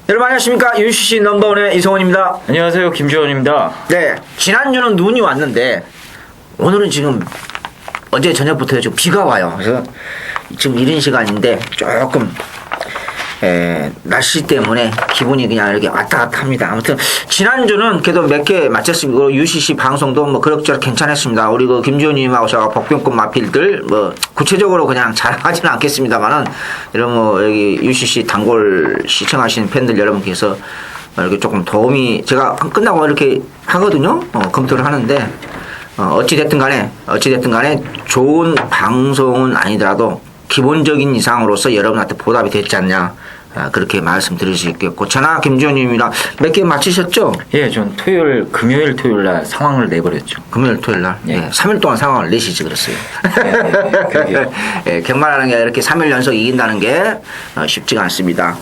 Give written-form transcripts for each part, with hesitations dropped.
여러분 안녕하십니까. UCC 넘버원의 이성원입니다. 안녕하세요, 김주원입니다. 네, 지난주는 눈이 왔는데 오늘은 지금 어제 저녁부터 좀 비가 와요. 그래서 지금 이른 시간인데 조금 날씨 때문에 기분이 그냥 이렇게 왔다 갔다 합니다. 아무튼 지난주는 그래도 몇 개 마쳤습니다. UCC 방송도 뭐 그럭저럭 괜찮았습니다. 우리 그 김주호님하고 제가 복병급 마필들 뭐 구체적으로 그냥 자랑하지는 않겠습니다만은 이런 뭐 여기 UCC 단골 시청하시는 팬들 여러분께서 이렇게 조금 도움이 제가 끝나고 이렇게 하거든요. 검토를 하는데 어찌됐든 간에 좋은 방송은 아니더라도 기본적인 이상으로서 여러분한테 보답이 됐지 않냐. 그렇게 말씀드릴 수 있겠고. 저나 김주현님이랑 몇 개 마치셨죠? 예, 전 금요일, 토요일 날 상황을 내버렸죠. 금요일, 토요일 날? 예. 네, 3일 동안 상황을 내시지 그랬어요. 예, 경마라는 게 이렇게 3일 연속 이긴다는 게 쉽지가 않습니다.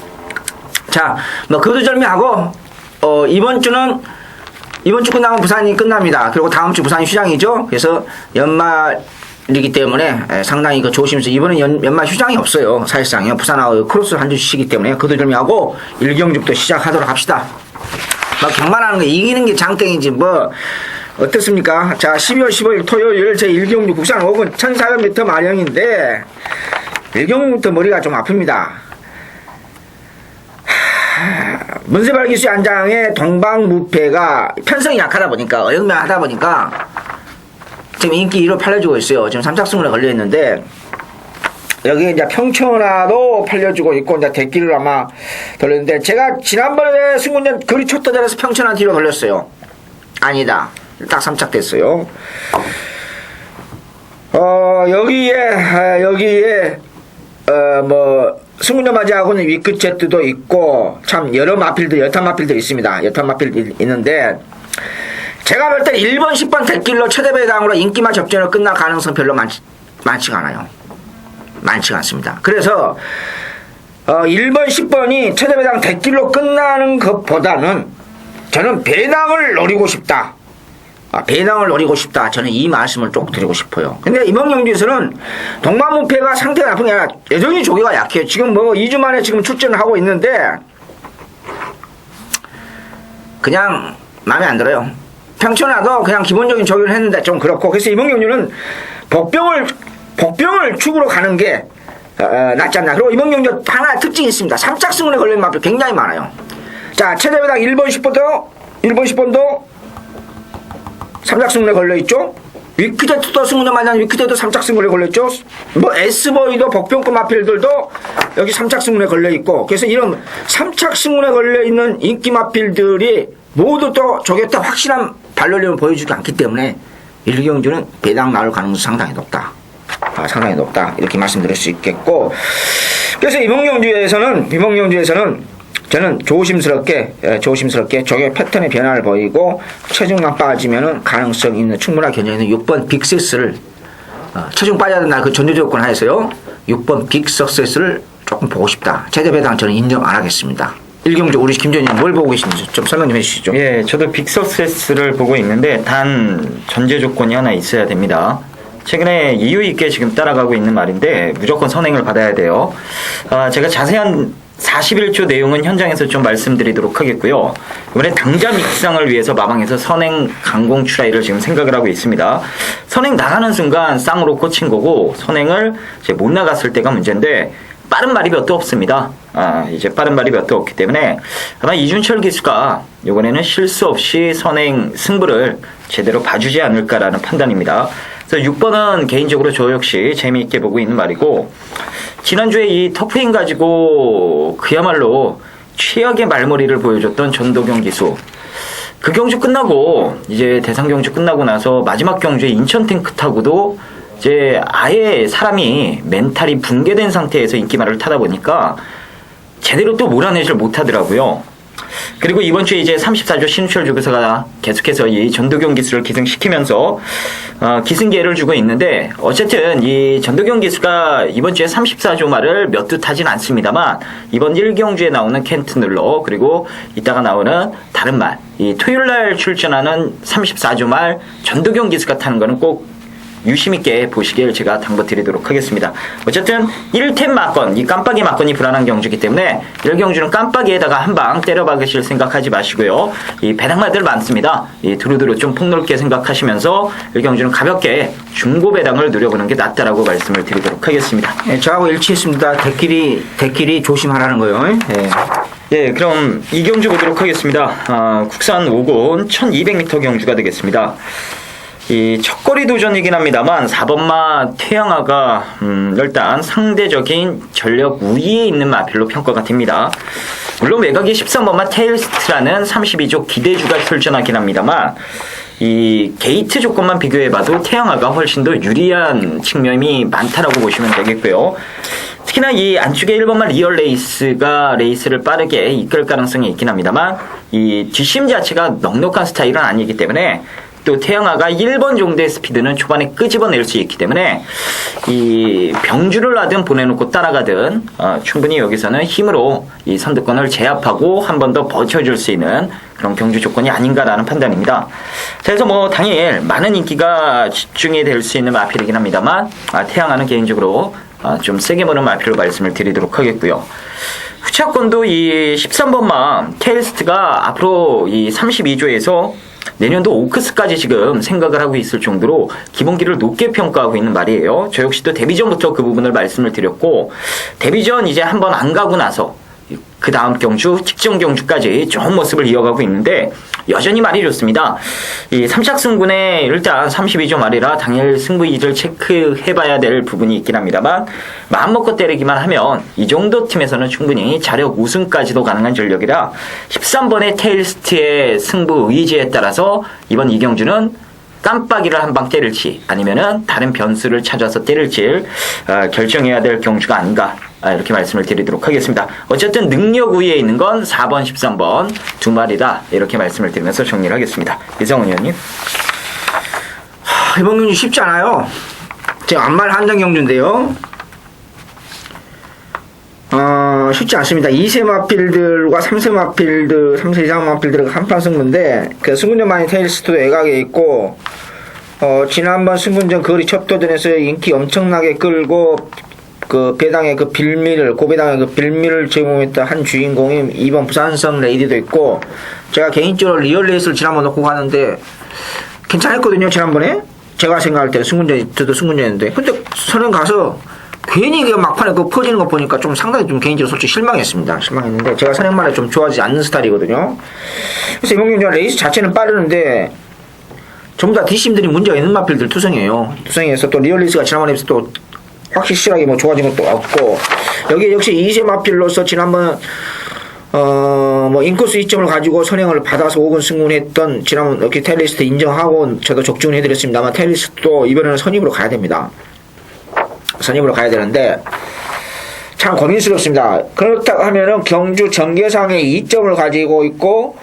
자, 뭐 그도절미하고 이번 주 끝나면 부산이 끝납니다. 그리고 다음 주 부산이 휴장이죠. 그래서 연말이기 때문에 상당히 조심해서 이번엔 연말 휴장이 없어요. 사실상요. 부산하고 크로스를 한 주 쉬기 때문에 그도절미하고 일경주부터 시작하도록 합시다. 뭐 경마라는 거 이기는 게 장땡이지 뭐 어떻습니까? 자, 12월 15일 토요일 제 일경주 국산 5군 1400m 마령인데 일경주부터 머리가 좀 아픕니다. 문세발 기수 안장의 동방무패가 편성이 약하다 보니까 어영명하다 보니까 지금 인기 1호 팔려주고 있어요. 지금 삼착승문에 걸려있는데 여기 이제 평천화도 팔려주고 있고 이제 대기를 아마 돌렸는데 제가 지난번에 승문전 그리 쳤던 자리에서 평천화 뒤로 돌렸어요. 아니다. 딱 삼착됐어요. 여기에 뭐 승문전 맞이하고는 위크제트도 있고 참 여러 마필들 여탄 마필들 있습니다. 여탄 마필들 있는데 제가 볼 때 1번 10번 대길로 최대배당으로 인기만 접전으로 끝날 가능성 별로 많지가 않아요. 많지가 않습니다. 그래서 1번 10번이 최대배당 대길로 끝나는 것보다는 저는 배당을 노리고 싶다. 배당을 노리고 싶다. 저는 이 말씀을 쭉 드리고 싶어요. 근데 이번 경주에서는 동방무패가 상태가 나쁜 게 아니라 여전히 조기가 약해요. 지금 뭐 2주 만에 지금 출전을 하고 있는데 그냥 마음에 안 들어요. 평천화도 그냥 기본적인 조기를 했는데 좀 그렇고 그래서 이번 경주는 복병을 축으로 가는 게 낫지 않나. 그리고 이번 경주 하나 특징이 있습니다. 삼착승문에 걸린 마필 굉장히 많아요. 자, 최대배당 1번 10번도 삼착승문에 걸려있죠. 위크제트도 승문전 맞이하는 위크제트도 삼착승문에 걸려있죠. 뭐 S보이도 복병급 마필들도 여기 삼착승문에 걸려있고 그래서 이런 삼착승문에 걸려있는 인기 마필들이 모두 또 저겼다 확실한 발놀림을 보여주지 않기 때문에 일경주는 배당 나올 가능성이 상당히 높다. 상당히 높다. 이렇게 말씀드릴 수 있겠고 그래서 이번 경주에서는 저는 조심스럽게 저게 패턴의 변화를 보이고 체중만 빠지면은 가능성 있는 충분한 견적이 있는 6번 빅세스를 체중 빠져야 된다. 그 전제 조건 하에서요. 6번 빅석세스를 조금 보고 싶다. 최대 배당 저는 인정 안 하겠습니다. 일경주 우리 김전님 뭘 보고 계신지 좀 설명 좀 해주시죠. 예, 저도 빅서세스를 보고 있는데 단 전제 조건이 하나 있어야 됩니다. 최근에 이유 있게 지금 따라가고 있는 말인데 무조건 선행을 받아야 돼요. 제가 자세한 41조 내용은 현장에서 좀 말씀드리도록 하겠고요. 이번에 당자 믹상을 위해서 마방에서 선행 강공 출하이를 지금 생각을 하고 있습니다. 선행 나가는 순간 쌍으로 꽂힌 거고 선행을 이제 못 나갔을 때가 문제인데 빠른 말이 몇 도 없습니다. 이제 빠른 말이 몇 도 없기 때문에 아마 이준철 기수가 이번에는 실수 없이 선행 승부를 제대로 봐주지 않을까라는 판단입니다. 그래서 6번은 개인적으로 저 역시 재미있게 보고 있는 말이고 지난주에 이 터프인 가지고 그야말로 최악의 말머리를 보여줬던 전도경 기수 그 경주 끝나고 이제 대상 경주 끝나고 나서 마지막 경주에 인천 탱크 타고도 이제 아예 사람이 멘탈이 붕괴된 상태에서 인기말을 타다 보니까 제대로 또 몰아내질 못하더라고요. 그리고 이번 주에 이제 34조 신우철 주교사가 계속해서 이 전도경 기수를 기승시키면서 기승기회를 주고 있는데 어쨌든 이 전도경 기수가 이번 주에 34조 말을 몇 두 타진 않습니다만 이번 1경주에 나오는 켄트눌러 그리고 이따가 나오는 다른 말 이 토요일날 출전하는 34조 말 전도경 기수가 타는 거는 꼭 유심 있게 보시길 제가 당부드리도록 하겠습니다. 어쨌든 1템 맞건, 이 깜빡이 맞건이 불안한 경주이기 때문에 1경주는 깜빡이에다가 한 방 때려박으실 생각하지 마시고요. 이 배당마들 많습니다. 이 두루두루 좀 폭넓게 생각하시면서 1경주는 가볍게 중고 배당을 누려보는 게 낫다라고 말씀을 드리도록 하겠습니다. 예, 저하고 일치했습니다. 대끼리 조심하라는 거예요. 예. 네, 그럼 이 경주 보도록 하겠습니다. 국산 5군 1200m 경주가 되겠습니다. 이 첫거리 도전이긴 합니다만 4번마 태양아가 일단 상대적인 전력 우위에 있는 마필로 평가가 됩니다. 물론 외곽이 13번마 테일스트라는 32조 기대주가 출전하긴 합니다만 이 게이트 조건만 비교해봐도 태양아가 훨씬 더 유리한 측면이 많다라고 보시면 되겠고요. 특히나 이 안쪽에 1번만 리얼 레이스가 레이스를 빠르게 이끌 가능성이 있긴 합니다만 이 뒷심 자체가 넉넉한 스타일은 아니기 때문에 또 태양아가 1번 정도의 스피드는 초반에 끄집어낼 수 있기 때문에 이 병주를 하든 보내놓고 따라가든 충분히 여기서는 힘으로 이 선두권을 제압하고 한 번 더 버텨줄 수 있는 그런 경주 조건이 아닌가라는 판단입니다. 그래서 뭐 당일 많은 인기가 집중이 될 수 있는 마필이긴 합니다만 태양아는 개인적으로 좀 세게 보는 마필로 말씀을 드리도록 하겠고요. 후차권도 이 13번마 테일스트가 앞으로 이 32조에서 내년도 오크스까지 지금 생각을 하고 있을 정도로 기본기를 높게 평가하고 있는 말이에요. 저 역시도 데뷔전부터 그 부분을 말씀을 드렸고 데뷔전 이제 한번 안 가고 나서 그 다음 경주, 직전 경주까지 좋은 모습을 이어가고 있는데 여전히 말이 좋습니다. 이 3착 승군에 일단 32조 말이라 당일 승부위를 체크해봐야 될 부분이 있긴 합니다만 마음먹고 때리기만 하면 이 정도 팀에서는 충분히 자력 우승까지도 가능한 전력이라 13번의 테일스트의 승부 의지에 따라서 이번 이 경주는 깜빡이를 한 방 때릴지 아니면은 다른 변수를 찾아서 때릴지 결정해야 될 경주가 아닌가 이렇게 말씀을 드리도록 하겠습니다. 어쨌든 능력 우위에 있는 건 4번, 13번 두 마리다 이렇게 말씀을 드리면서 정리를 하겠습니다. 이성훈 의원님. 이번 경주 쉽지 않아요. 제가 안말 한정 경주인데요. 쉽지 않습니다. 2세 마필들과 3세 마필들, 3세 이상 마필들과 한판 승부인데, 그 승군전 많이 테일스트도 외곽에 있고, 지난번 승군전 거리 첩도전에서 인기 엄청나게 끌고, 그 배당의 그 빌미를, 고배당의 그 빌미를 제공했던 한 주인공이 이번 부산성 레이디도 있고, 제가 개인적으로 리얼 레이스를 지난번 놓고 가는데, 괜찮았거든요, 지난번에. 제가 생각할 때는 저도 승군전이었는데. 근데 선행 가서, 괜히 그 막판에 그 퍼지는 거 보니까 좀 상당히 좀 개인적으로 솔직히 실망했습니다. 실망했는데 제가 선행만에 좀 좋아하지 않는 스타일이거든요. 그래서 이번 경기 레이스 자체는 빠르는데 전부 다 뒷심들이 문제가 있는 마필들 투성이에요. 투성이에서 또 리얼리스가 지난번에 또 확실하게 뭐 좋아진 것도 없고 여기 역시 2세 마필로서 지난번 뭐 인코스 2점을 가지고 선행을 받아서 5군 승군했던 지난번 이렇게 테일리스트 인정하고 저도 적중을 해드렸습니다만 테일리스트도 이번에는 선입으로 가야 됩니다. 선임으로 가야 되는데 참 고민스럽습니다. 그렇다고 하면은 경주 전개상에 2점을 가지고 있고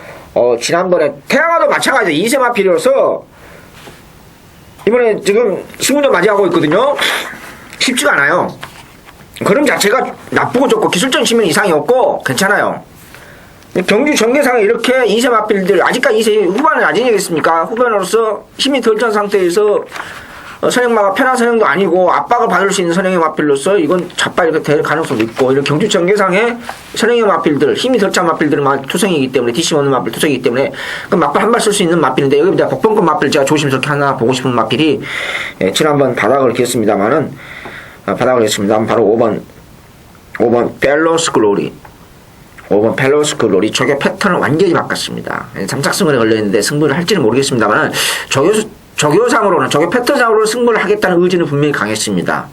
지난번에 태양아도 마찬가지로 2세 마필이어서 이번에 지금 승군전 맞이하고 있거든요. 쉽지가 않아요. 그럼 자체가 나쁘고 좋고 기술적인 측면 이상이 없고 괜찮아요. 경주 전개상에 이렇게 2세 마필들 아직까지 2세 후반은 아니겠습니까? 후반으로서 힘이 덜 찬 상태에서 선행마가 편한 선행도 아니고 압박을 받을 수 있는 선행의 마필로서 이건 자빨리 될 가능성도 있고 이런 경주 전개상의 선행의 마필들 힘이 덜 찬 마필들은 투성이기 때문에 뒷심 없는 마필 투성이기 때문에 그 마필 한 발 쓸 수 있는 마필인데 여기 내가 복병권 마필 제가 조심스럽게 하나 보고 싶은 마필이 지난번 바닥을 기었습니다만은 바닥을 했습니다. 바로 5번 밸런스 글로리 5번 밸런스 글로리 저게 패턴을 완전히 바꿨습니다. 3착승을에 걸려있는데 승부를 할지는 모르겠습니다만 저교상으로는 저교 패턴상으로는 승부를 하겠다는 의지는 분명히 강했습니다.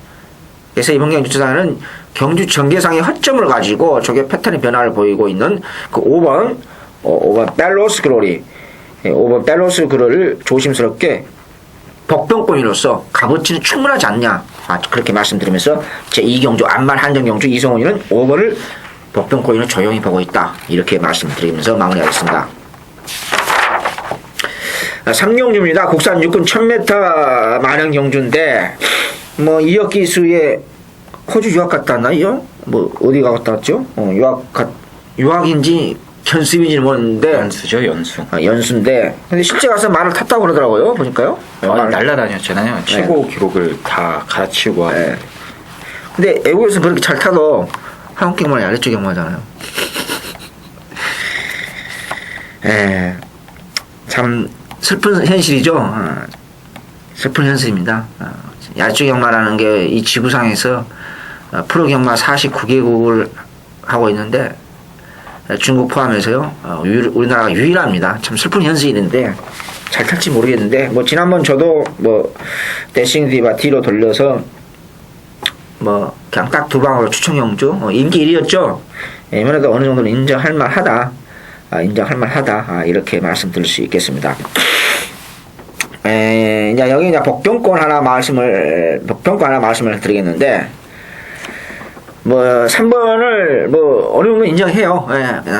그래서 이번 경주 주사는 경주 전개상의 허점을 가지고 저교 패턴의 변화를 보이고 있는 그 5번 밸런스 글로리 5번 밸런스 글로리를 조심스럽게 복병권으로서 값어치는 충분하지 않냐 그렇게 말씀드리면서 제 2경주 안말 한정경주 이성훈이는 5번을 복병권으로 조용히 보고 있다 이렇게 말씀드리면서 마무리하겠습니다. 3경주입니다. 국산 육군 1000m 만영 경주인데 뭐 2억 기수에 호주 유학 갔다 왔나요? 뭐 어디 갔다 왔죠? 유학인지 견습인지 모르는데 연수죠, 연수. 연수인데 근데 실제 가서 말을 탔다고 그러더라고요. 보니까요. 날라다녔잖아요. 최고 기록을 다 갈아치우고. 네. 근데 애국에서 그렇게 잘 타도 한국 경마는 아래쪽 경마잖아요. 예, 참 슬픈 현실이죠. 슬픈 현실입니다. 야쪽 경마라는 게 이 지구상에서 프로 경마 49개국을 하고 있는데 중국 포함해서요. 우리나라가 유일합니다. 참 슬픈 현실인데 잘 탈지 모르겠는데 뭐 지난번 저도 뭐 대싱 디바 뒤로 돌려서 뭐 그냥 딱 두 방으로 추천 경주 인기 1위였죠. 이번에도 어느 정도는 인정할 만하다. 이렇게 말씀드릴 수 있겠습니다. 이제 여기 이제 복병권 하나 말씀을 드리겠는데 뭐 3번을 뭐 어느 정도 인정해요.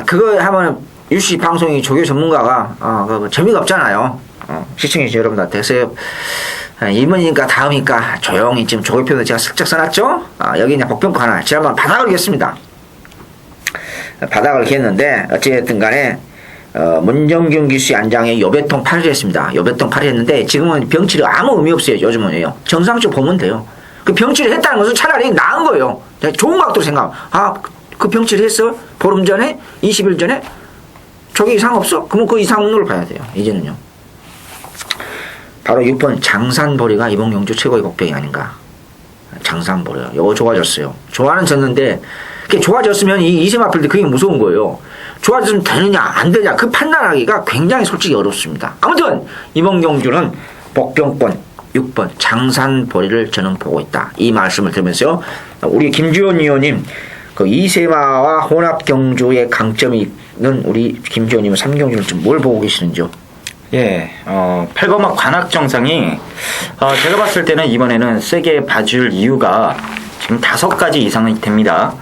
그거 하면 유시 방송이 조교 전문가가 재미가 없잖아요. 시청해주신 여러분들한테 그래서 2번이니까 다음이니까 조용히 지금 조교표도 제가 슬쩍 써놨죠. 여기 이제 복병권 하나 제가 한번 바닥을 겠습니다. 바닥을 겠는데 어찌됐든 간에 문정균 기수의 안장에 요배통 8을 했습니다. 요배통 8을 했는데 지금은 병치료 아무 의미 없어요. 요즘은요. 정상적으로 보면 돼요. 그 병치료 했다는 것은 차라리 나은 거예요. 좋은 각도로 생각하면 그 병치료 했어? 보름 전에? 20일 전에? 저게 이상 없어? 그러면 그 이상을 봐야 돼요. 이제는요. 바로 6번 장산보리가 이번 경주 최고의 복병이 아닌가. 장산보리요. 요거 좋아졌어요. 좋아는 졌는데 그게 좋아졌으면 이 이세 마필드 그게 무서운 거예요. 좋아졌으면 되느냐 안 되냐 그 판단하기가 굉장히 솔직히 어렵습니다. 아무튼 이번 경주는 복병권 6번 장산보리를 저는 보고 있다. 이 말씀을 드리면서요. 우리 김주현 의원님 그 이세마와 혼합 경주의 강점이 있는 우리 김주현 의원님 3경주는 좀 뭘 보고 계시는지요? 예, 8번마 관악정상이 제가 봤을 때는 이번에는 세게 봐줄 이유가 지금 5가지 이상은 됩니다.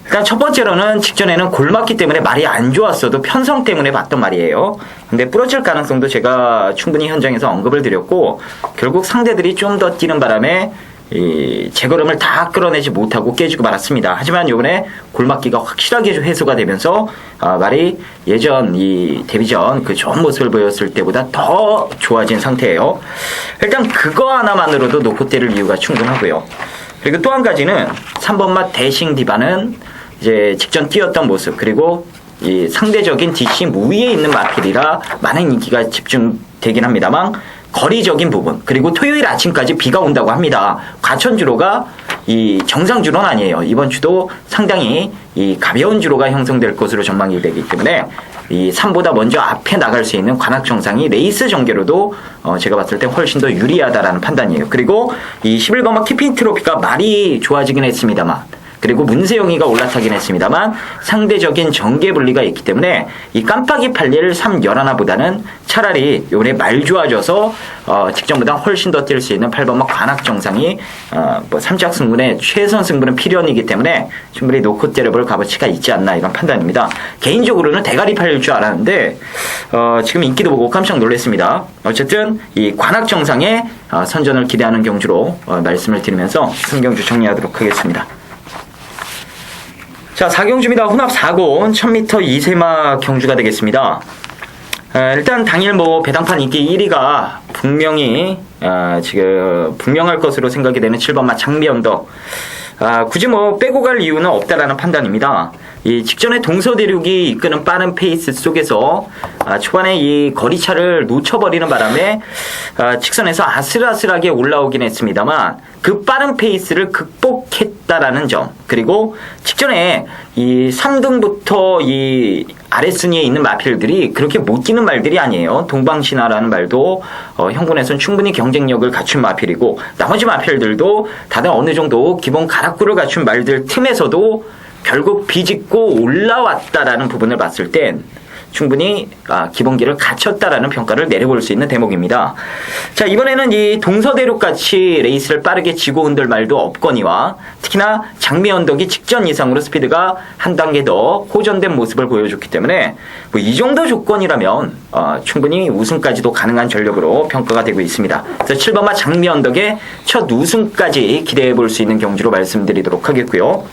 일단 첫 번째로는 직전에는 골맞기 때문에 말이 안 좋았어도 편성 때문에 봤던 말이에요. 근데 부러질 가능성도 제가 충분히 현장에서 언급을 드렸고 결국 상대들이 좀 더 뛰는 바람에 이 제걸음을 다 끌어내지 못하고 깨지고 말았습니다. 하지만 이번에 골맞기가 확실하게 해소가 되면서 말이 예전 이 데뷔전 그 좋은 모습을 보였을 때보다 더 좋아진 상태예요. 일단 그거 하나만으로도 놓고 때릴 이유가 충분하고요. 그리고 또 한 가지는 3번마 대싱 디바는 이제 직전 뛰었던 모습 그리고 이 상대적인 DC 무위에 있는 마필이라 많은 인기가 집중되긴 합니다만 거리적인 부분 그리고 토요일 아침까지 비가 온다고 합니다. 과천주로가 이 정상주로는 아니에요. 이번 주도 상당히 이 가벼운 주로가 형성될 것으로 전망이 되기 때문에 이 3보다 먼저 앞에 나갈 수 있는 관악정상이 레이스 전개로도 제가 봤을 때 훨씬 더 유리하다라는 판단이에요. 그리고 이 11번마 키핀 트로피가 말이 좋아지긴 했습니다만 그리고 문세영이가 올라타긴 했습니다만 상대적인 전개 분리가 있기 때문에 이 깜빡이 팔릴 311보다는 차라리 요번에 말 좋아져서 직전보다 훨씬 더 뛸 수 있는 8번마 관악정상이 뭐 3작 승분의 최선 승분은 필연이기 때문에 충분히 놓고 때려볼 값어치가 있지 않나 이런 판단입니다. 개인적으로는 대가리 팔릴 줄 알았는데 지금 인기도 보고 깜짝 놀랐습니다. 어쨌든 이 관악정상의 선전을 기대하는 경주로 말씀을 드리면서 3경주 정리하도록 하겠습니다. 자, 4경주입니다. 혼합 4곤 1000m 이세마 경주가 되겠습니다. 일단 당일 뭐 배당판 인기 1위가 분명히 지금 분명할 것으로 생각이 되는 7번마 장미언덕. 굳이 뭐 빼고 갈 이유는 없다라는 판단입니다. 이 직전에 동서대륙이 이끄는 빠른 페이스 속에서 초반에 이 거리차를 놓쳐버리는 바람에 직선에서 아슬아슬하게 올라오긴 했습니다만 그 빠른 페이스를 극복했다라는 점 그리고 직전에 이 3등부터 이 아랫순위에 있는 마필들이 그렇게 못 뛰는 말들이 아니에요. 동방신화라는 말도 형군에서는 충분히 경쟁력을 갖춘 마필이고 나머지 마필들도 다들 어느 정도 기본 가락구를 갖춘 말들 틈에서도 결국 비집고 올라왔다라는 부분을 봤을 땐 충분히 기본기를 갖췄다라는 평가를 내려볼 수 있는 대목입니다. 자, 이번에는 이 동서대륙같이 레이스를 빠르게 지고 흔들 말도 없거니와 특히나 장미언덕이 직전 이상으로 스피드가 한 단계 더 호전된 모습을 보여줬기 때문에 뭐 이 정도 조건이라면 충분히 우승까지도 가능한 전력으로 평가가 되고 있습니다. 그래서 7번마 장미언덕의 첫 우승까지 기대해 볼 수 있는 경주로 말씀드리도록 하겠고요.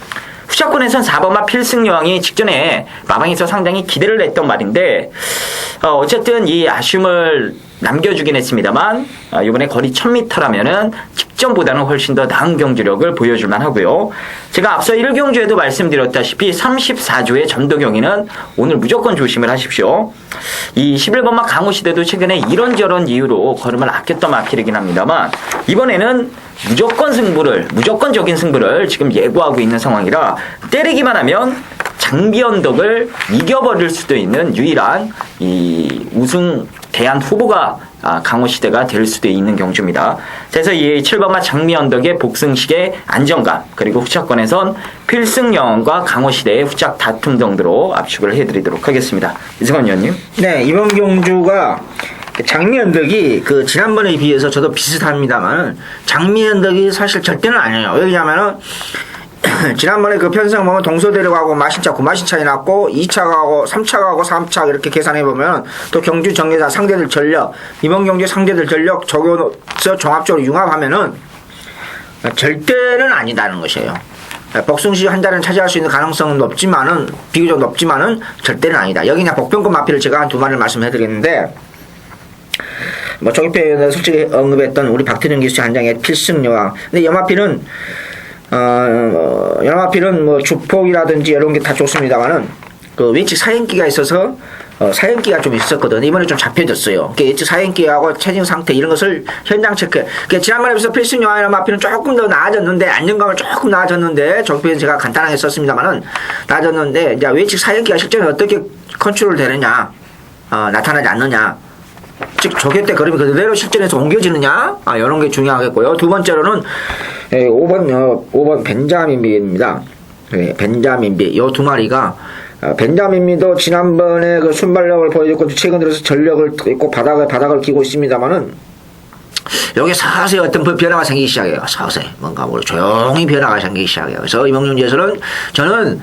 후차권에선 4번마 필승여왕이 직전에 마방에서 상당히 기대를 했던 말인데 어쨌든 이 아쉬움을 남겨주긴 했습니다만 이번에 거리 1000m라면은 직전보다는 훨씬 더 나은 경주력을 보여줄만 하고요. 제가 앞서 1경주에도 말씀드렸다시피 34조의 전도경이는 오늘 무조건 조심을 하십시오. 이 11번마 강호시대도 최근에 이런저런 이유로 걸음을 아꼈던 마필이긴 합니다만 이번에는 무조건적인 승부를 지금 예고하고 있는 상황이라 때리기만 하면 장비 언덕을 이겨버릴 수도 있는 유일한 이 우승 대안 후보가 강호시대가 될 수도 있는 경주입니다. 그래서 이 7번마 장미 언덕의 복승식의 안정감 그리고 후차권에선 필승영과 강호시대의 후착 다툼 정도로 압축을 해드리도록 하겠습니다. 이승원 의원님. 네, 이번 경주가 장미 언덕이 그 지난번에 비해서 저도 비슷합니다만 장미 언덕이 사실 절대는 아니에요. 왜냐하면은 지난번에 그 편성 보면 동서대로 가고 마신차 9마신 차이 났고 2차 가고 3차 가고 3차 이렇게 계산해보면 또 경주 정예사 상대들 전력 이번 경주 상대들 전력 적용해서 종합적으로 융합하면은 절대는 아니다는 것이에요. 복승식 한 자리는 차지할 수 있는 가능성은 높지만은 비교적 높지만은 절대는 아니다. 여기 그냥 복병권 마필을 제가 한 두 마리를 말씀해드리는데 뭐 조기표에 솔직히 언급했던 우리 박태준 기수 한 장의 필승여왕. 근데 연마필은 연마필은 뭐 주폭이라든지 이런 게 다 좋습니다만은 그 외측 사행기가 있어서 사행기가 좀 있었거든. 이번에 좀 잡혀졌어요. 외측 사행기하고 체중 상태 이런 것을 현장 체크. 지난번에 비해서 필승여왕 연마필은 조금 더 나아졌는데 안정감을 조금 나아졌는데 조기표에는 제가 간단하게 썼습니다만은 나아졌는데 이제 외측 사행기가 실제로 어떻게 컨트롤 되느냐 나타나지 않느냐. 즉 조개 때 걸음이 그대로 실전에서 옮겨지느냐 이런 게 중요하겠고요. 두 번째로는 5번 벤자민비입니다. 네, 벤자민비 요 두 마리가 벤자민비도 지난번에 그 순발력을 보여줬고 최근 들어서 전력을 있고 바닥을 끼고 있습니다만은 여기 서서히 어떤 변화가 생기기 시작해요. 서서히 뭔가 모르 조용히 변화가 생기기 시작해요. 그래서 이번 경주에서는 저는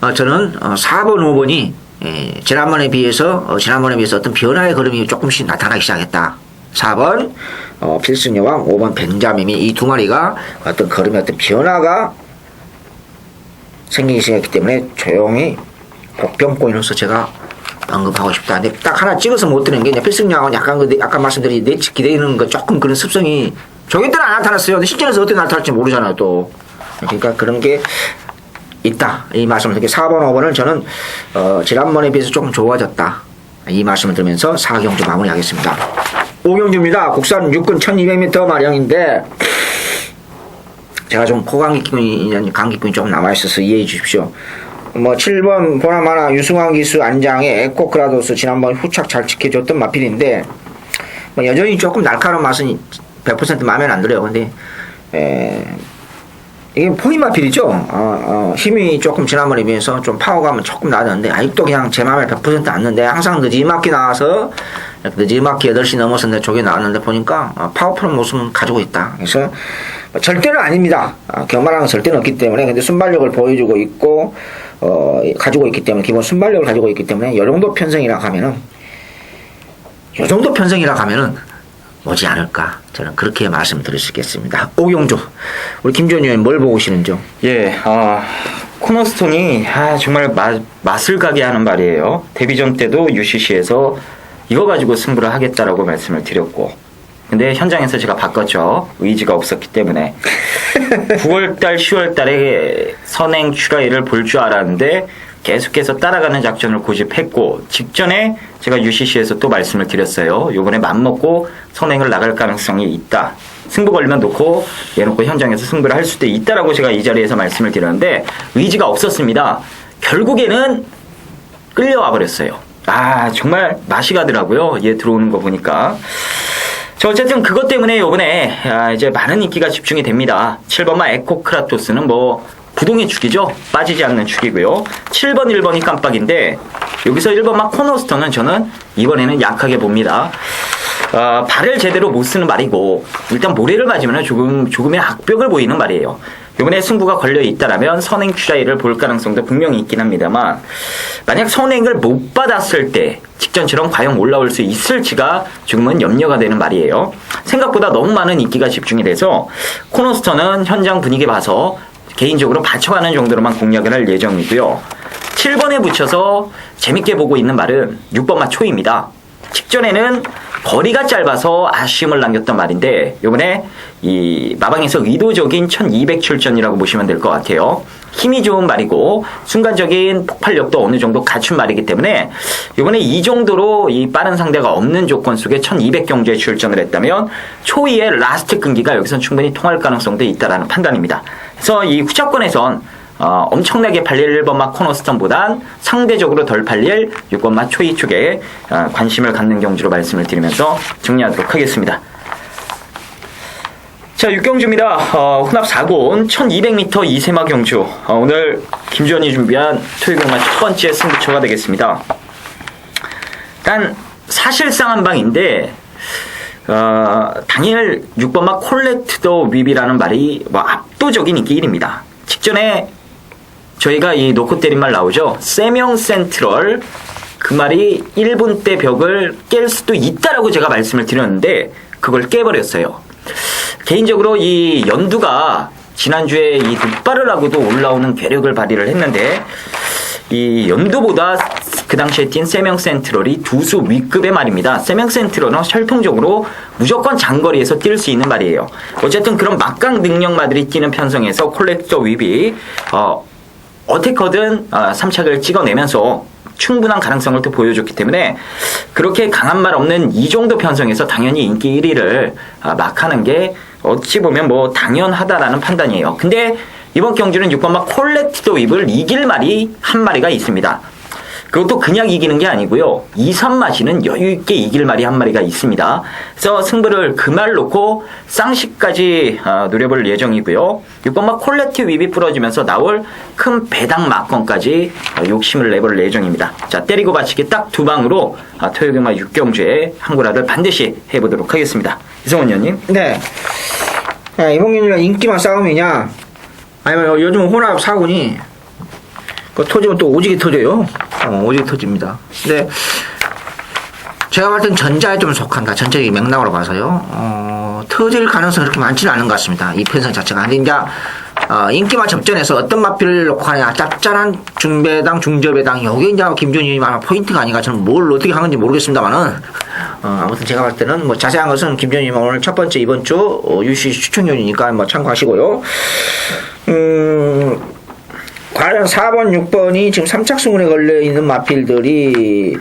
4번 5번이 지난번에 비해서 어떤 변화의 걸음이 조금씩 나타나기 시작했다. 4번 필승여왕, 5번 벤자민이 이 두 마리가 어떤 걸음의 어떤 변화가 생기기 시작했기 때문에 조용히 복병권으로서 제가 언급하고 싶다. 근데 딱 하나 찍어서 못 드는 게 필승여왕은 약간 아까 말씀드린 내치 기대는 거 조금 그런 습성이 저기 때는 안 나타났어요. 근데 실전에서 어떻게 나타날지 모르잖아요. 또 그러니까 그런 게 있다. 이 말씀을 드리게 4번, 5번은 저는 지난번에 비해서 조금 좋아졌다. 이 말씀을 드리면서 4경주 마무리하겠습니다. 5경주입니다. 국산 6근 1200m 마량인데 제가 좀 감기꾼이 조금 남아있어서 이해해 주십시오. 뭐 7번 보나마나 유승환 기수 안장의 에코크라도스 지난번 후착 잘 지켜줬던 마필인데 뭐 여전히 조금 날카로운 맛은 100% 마음에 안 들어요. 근데 이게 포인마필이죠. 힘이 조금 지난번에 비해서 좀 파워감은 조금 낮았는데 아직도 그냥 제 마음에 100% 안는데 항상 늦지막히 나와서 늦지막히 8시 넘어서 저기 나왔는데 보니까 파워풀한 모습은 가지고 있다. 그래서 절대는 아닙니다. 경마랑은 절대는 없기 때문에 근데 순발력을 보여주고 있고 가지고 있기 때문에 기본 순발력을 가지고 있기 때문에 요 정도 편성이라 하면은 오지 않을까 저는 그렇게 말씀드릴 수 있겠습니다. 5경주 우리 김지원 의원님 뭘 보고 오시는지요? 예, 코너스톤이 정말 맛을 가게 하는 말이에요. 데뷔전 때도 UCC에서 이거 가지고 승부를 하겠다라고 말씀을 드렸고 근데 현장에서 제가 바꿨죠. 의지가 없었기 때문에 9월달 10월달에 선행 출하일을 볼 줄 알았는데 계속해서 따라가는 작전을 고집했고 직전에 제가 UCC에서 또 말씀을 드렸어요. 요번에 맘먹고 선행을 나갈 가능성이 있다. 승부 걸리면 놓고 얘놓고 현장에서 승부를 할 수도 있다라고 제가 이 자리에서 말씀을 드렸는데 의지가 없었습니다. 결국에는 끌려와 버렸어요. 정말 맛이 가더라고요. 얘 들어오는 거 보니까. 어쨌든 그것 때문에 요번에 이제 많은 인기가 집중이 됩니다. 7번마 에코크라토스는 뭐 부동의 축이죠. 빠지지 않는 축이고요. 7번, 1번이 깜빡인데 여기서 1번마 코너스턴은 저는 이번에는 약하게 봅니다. 발을 제대로 못 쓰는 말이고 일단 모래를 맞으면 조금의 악벽을 보이는 말이에요. 이번에 승부가 걸려 있다라면 선행 추자일을 볼 가능성도 분명히 있긴 합니다만 만약 선행을 못 받았을 때 직전처럼 과연 올라올 수 있을지가 조금은 염려가 되는 말이에요. 생각보다 너무 많은 인기가 집중이 돼서 코너스턴은 현장 분위기 봐서 개인적으로 받쳐가는 정도로만 공략을 할 예정이고요. 7번에 붙여서 재밌게 보고 있는 말은 6번 맛 초입니다. 직전에는 거리가 짧아서 아쉬움을 남겼던 말인데 이번에 이 마방에서 의도적인 1200 출전이라고 보시면 될 것 같아요. 힘이 좋은 말이고 순간적인 폭발력도 어느 정도 갖춘 말이기 때문에 이번에 이 정도로 이 빠른 상대가 없는 조건 속에 1200 경주에 출전을 했다면 초이의 라스트 끈기가 여기선 충분히 통할 가능성도 있다라는 판단입니다. 그래서 이 후차권에선 엄청나게 팔릴 1번마 코너스턴보단 상대적으로 덜 팔릴 6번마 초이 쪽에 관심을 갖는 경주로 말씀을 드리면서 정리하도록 하겠습니다. 자, 6경주입니다. 혼합 4곤 1200m 이세마 경주. 오늘 김주현이 준비한 토요일경마 첫 번째 승부처가 되겠습니다. 일단 사실상 한 방인데 당일 6번마 콜렉트 더 윕이라는 말이 압도적인 인기 1입니다. 직전에 저희가 이 놓고 때린 말 나오죠. 세명 센트럴 그 말이 1분 대 벽을 깰 수도 있다라고 제가 말씀을 드렸는데 그걸 깨버렸어요. 개인적으로 이 연두가 지난주에 이 득발을 하고도 올라오는 괴력을 발휘를 했는데 이 연두보다 그 당시에 뛴 세명 센트럴이 두 수 위급의 말입니다. 세명 센트럴은 혈통적으로 무조건 장거리에서 뛸 수 있는 말이에요. 어쨌든 그런 막강 능력마들이 뛰는 편성에서 콜렉터 윕이 어떻게든 3착을 찍어내면서 충분한 가능성을 또 보여줬기 때문에 그렇게 강한 말 없는 이 정도 편성에서 당연히 인기 1위를 막 하는 게 어찌 보면 뭐 당연하다라는 판단이에요. 근데 이번 경주는 6번마 콜렉트 더 윕을 이길 말이 한 마리가 있습니다. 그것도 그냥 이기는 게 아니고요. 2, 3마시는 여유있게 이길 말이 한 마리가 있습니다. 그래서 승부를 그 말 놓고 쌍시까지 노려볼 예정이고요. 6번마 콜렉트 윕이 부러지면서 나올 큰 배당 막건까지 욕심을 내볼 예정입니다. 자, 때리고 받치기 딱 두 방으로 토요일경마 6경주에 한구라를 반드시 해보도록 하겠습니다. 이성원 의원님. 네. 야, 이번 경기가 인기만 싸움이냐? 아니면 요즘 혼합 4군이 그 터지면 또 오지게 터져요. 오지게 터집니다. 근데 제가 볼 땐 전자에 좀 속한다. 전체적인 맥락으로 봐서요. 터질 가능성이 그렇게 많지는 않은 것 같습니다. 이 편성 자체가. 근데 이제 인기만 접전에서 어떤 마필을 놓고 하냐. 짭짤한 중배당, 중저배당. 요게 이제 김준희님 아마 포인트가 아닌가. 저는 뭘 어떻게 한 건지 모르겠습니다만은 아무튼 제가 볼 때는 뭐 자세한 것은 김준희님 오늘 첫 번째 이번 주 UC 추천위원이니까 뭐 참고하시고요. 과연 4번, 6번이 지금 3착승운에 걸려있는 마필들이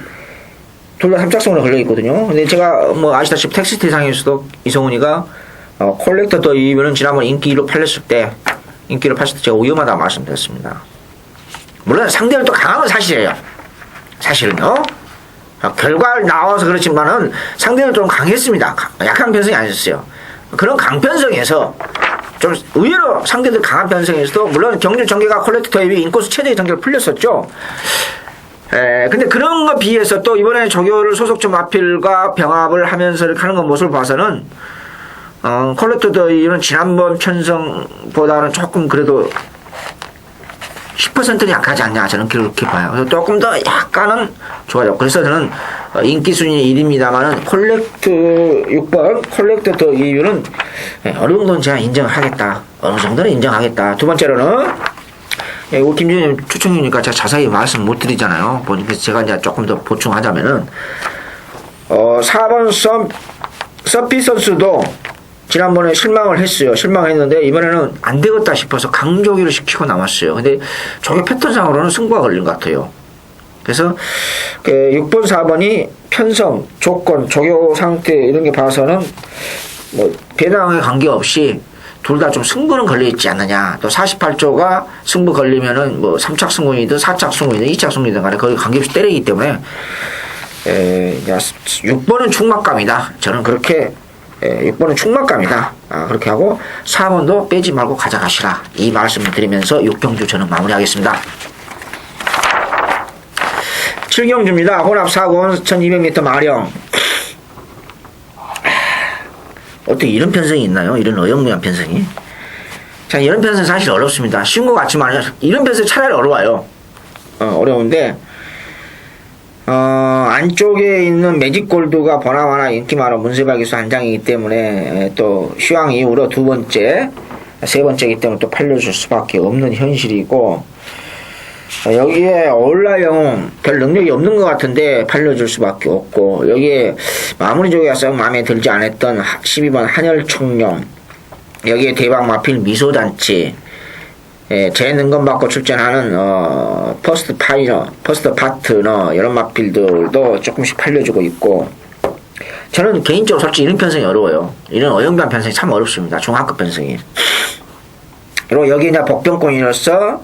둘 다 3착승운에 걸려있거든요. 근데 제가 뭐 아시다시피 텍스트상에서도 이성훈이가 콜렉터 더 윕은 지난번 인기 1로 팔렸을 때 제가 위험하다고 말씀드렸습니다. 물론 상대는 또 강한 건 사실이에요. 사실은요. 결과 나와서 그렇지만은 상대는 좀 강했습니다. 약한 편성이 아니었어요. 그런 강편성에서 좀 의외로 상대들 강한 편성에서도 물론 경주 전개가 콜렉트 더 윕이 인코스 최대의 전개를 풀렸었죠. 근데 그런 거 비해서 또 이번에 조교를 소속점 마필과 병합을 하면서 이렇게 하는 건 모습을 봐서는 콜렉트 더 윕은 지난번 편성보다는 조금 그래도 10%는 약하지 않냐 저는 그렇게 봐요. 그래서 조금 더 약간은 좋아요. 그래서 저는 인기 순위 1위입니다만은 콜렉트 6번 콜렉트 더 윕은 어느 정도는 제가 인정하겠다. 어느 정도는 인정하겠다. 두 번째로는 우리 김준님 추천이니까 제가 자세히 말씀 못 드리잖아요. 보니까 제가 이제 조금 더 보충하자면은 4번 서피 선수도 지난번에 실망을 했어요. 실망했는데 이번에는 안 되겠다 싶어서 강조기를 시키고 나왔어요. 근데 저게 패턴상으로는 승부가 걸린 것 같아요. 그래서 6번, 4번이 편성, 조건, 조교 상태 이런 게 봐서는 뭐 배당에 관계없이 둘 다 좀 승부는 걸려있지 않느냐. 또 48조가 승부 걸리면은 뭐 3착 승부이든 4착 승부이든 2착 승부이든 간에 거의 관계없이 때리기 때문에 6번은 충막감이다. 저는 그렇게 6번은 충막감이다. 그렇게 하고 4번도 빼지 말고 가져가시라. 이 말씀을 드리면서 6경주 저는 마무리하겠습니다. 7경주입니다. 혼합 4권 1200m 마령. 어떻게 이런 편성이 있나요? 이런 어영부영 편성이? 자, 이런 편성은 사실 어렵습니다. 쉬운 것 같지만 이런 편성이 차라리 어려워요. 어려운데 안쪽에 있는 매직골드가 버나마나 인기 많은 문세발 기수 한 장이기 때문에 또 시황 이후로 두 번째 세 번째이기 때문에 또 팔려줄 수밖에 없는 현실이고, 여기에 올라용 별 능력이 없는 것 같은데 팔려줄 수밖에 없고, 여기에 마무리 조기가 썩 마음에 들지 않았던 12번 한열총령, 여기에 대박 마필 미소단치, 재능건 받고 출전하는 퍼스트 파트너 이런 마필들도 조금씩 팔려주고 있고, 저는 개인적으로 솔직히 이런 편성이 어려워요. 이런 어영부한 편성이 참 어렵습니다. 중하급 편성이. 그리고 여기 이제 복병권이로서